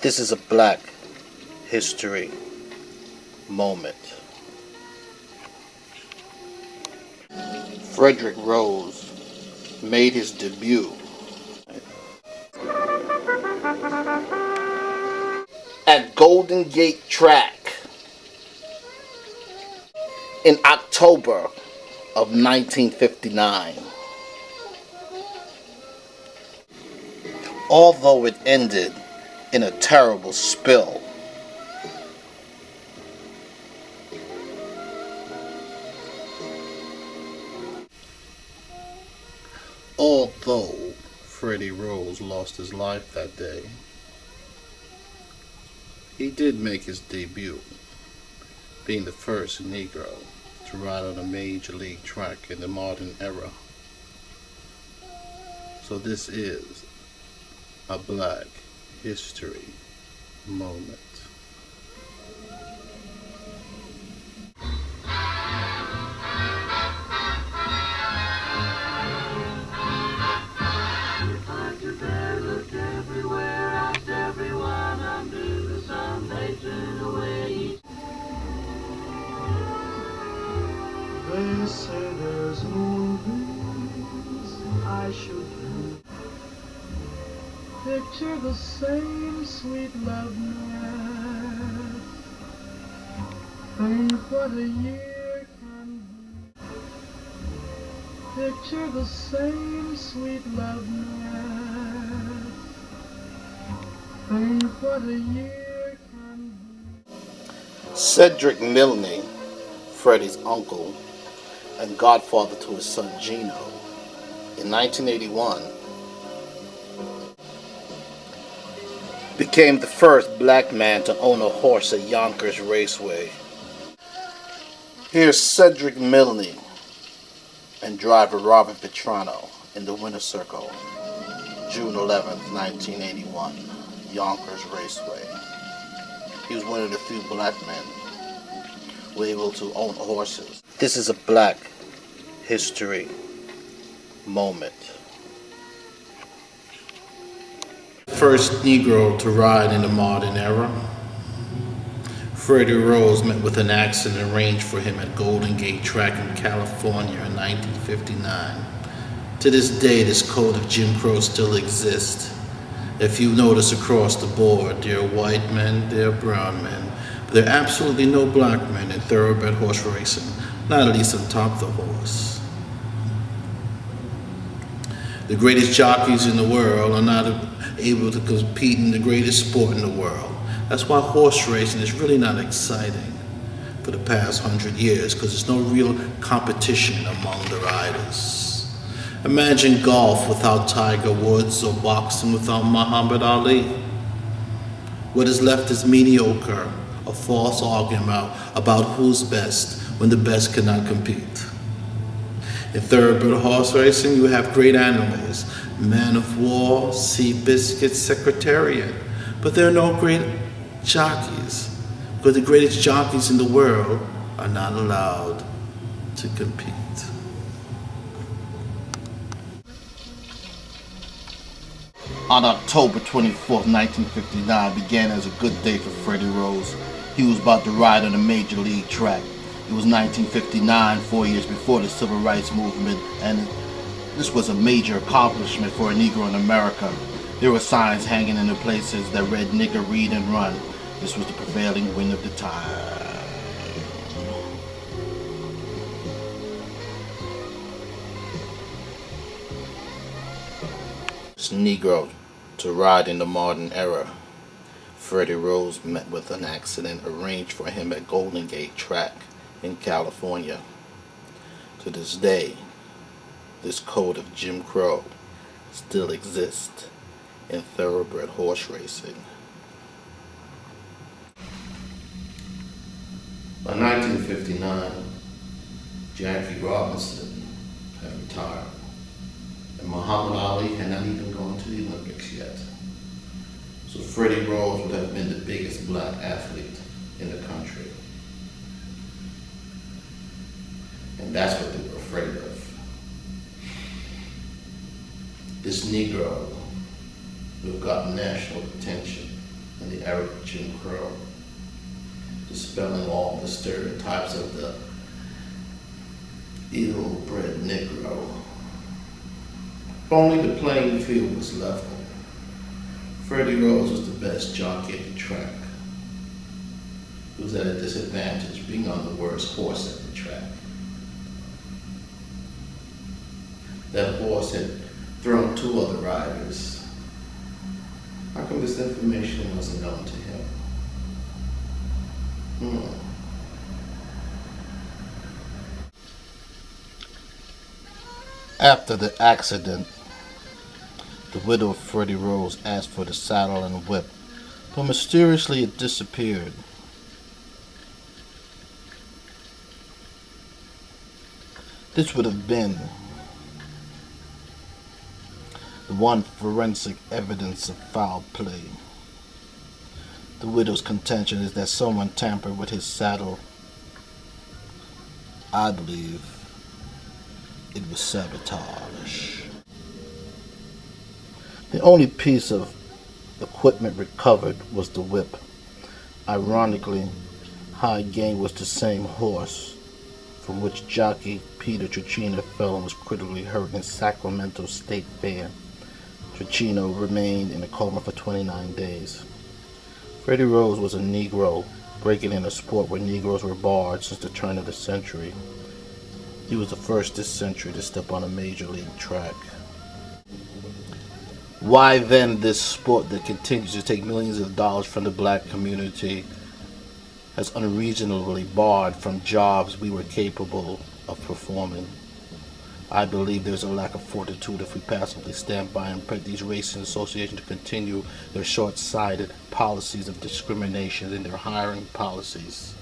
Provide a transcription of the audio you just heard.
This is a Black history moment. Frederick Rose made his debut at Golden Gate Track in October of 1959. Although it ended in a terrible spill, although Freddie Rose lost his life that day, he did make his debut, being the first Negro to ride on a major league track in the modern era. So this is a Black history moment. They say there's no reason I should picture the same sweet loveliness. Think what a year can be. Picture the same sweet loveliness. Think what a year can be. Cedric Milne, Freddie's uncle and godfather to his son Gino, in 1981 became the first black man to own a horse at Yonkers Raceway. Here's Cedric Milne and driver Robin Petrano in the winner's circle, June 11th, 1981, Yonkers Raceway. He was one of the few black men who were able to own horses. This is a Black history moment. First Negro to ride in the modern era. Freddie Rose met with an accident arranged for him at Golden Gate Track in California in 1959. To this day, this code of Jim Crow still exists. If you notice across the board, there are white men, there are brown men, but there are absolutely no black men in thoroughbred horse racing, not at least on top of the horse. The greatest jockeys in the world are not able to compete in the greatest sport in the world. That's why horse racing is really not exciting for the past 100 years, because there's no real competition among the riders. Imagine golf without Tiger Woods or boxing without Muhammad Ali. What is left is mediocre, a false argument about who's best when the best cannot compete. In thoroughbred horse racing, you have great animals, Man of War, Seabiscuit, Secretariat, but there are no great jockeys, because the greatest jockeys in the world are not allowed to compete. On October 24th, 1959 began as a good day for Freddie Rose. He was about to ride on a major league track. It was 1959, 4 years before the Civil Rights Movement, and this was a major accomplishment for a Negro in America. There were signs hanging in the places that read, "Nigger, read and run." This was the prevailing wind of the time. This Negro to ride in the modern era. Freddie Rose met with an accident arranged for him at Golden Gate Track in California. To this day, this code of Jim Crow still exists in thoroughbred horse racing. By 1959, Jackie Robinson had retired, and Muhammad Ali had not even gone to the Olympics yet. So Freddie Rose would have been the biggest black athlete in the country. And that's what they were afraid of. This Negro who got national attention in and the era of Jim Crow, dispelling all the stereotypes of the ill-bred Negro. If only the playing field was level, Freddie Rose was the best jockey at the track. He was at a disadvantage, being on the worst horse at the track. That horse had thrown 2 other riders. How come this information wasn't known to him? After the accident, the widow of Freddie Rose asked for the saddle and whip, but mysteriously it disappeared. This would have been the one forensic evidence of foul play. The widow's contention is that someone tampered with his saddle. I believe it was sabotage. The only piece of equipment recovered was the whip. Ironically, High Gain was the same horse from which jockey Peter Tricino fell and was critically hurt in Sacramento State Fair. Tricino remained in a coma for 29 days. Freddie Rose was a Negro, breaking in a sport where Negroes were barred since the turn of the century. He was the first this century to step on a major league track. Why then this sport that continues to take millions of dollars from the black community has unreasonably barred from jobs we were capable of performing? I believe there's a lack of fortitude if we passively stand by and permit these racing associations to continue their short-sighted policies of discrimination in their hiring policies.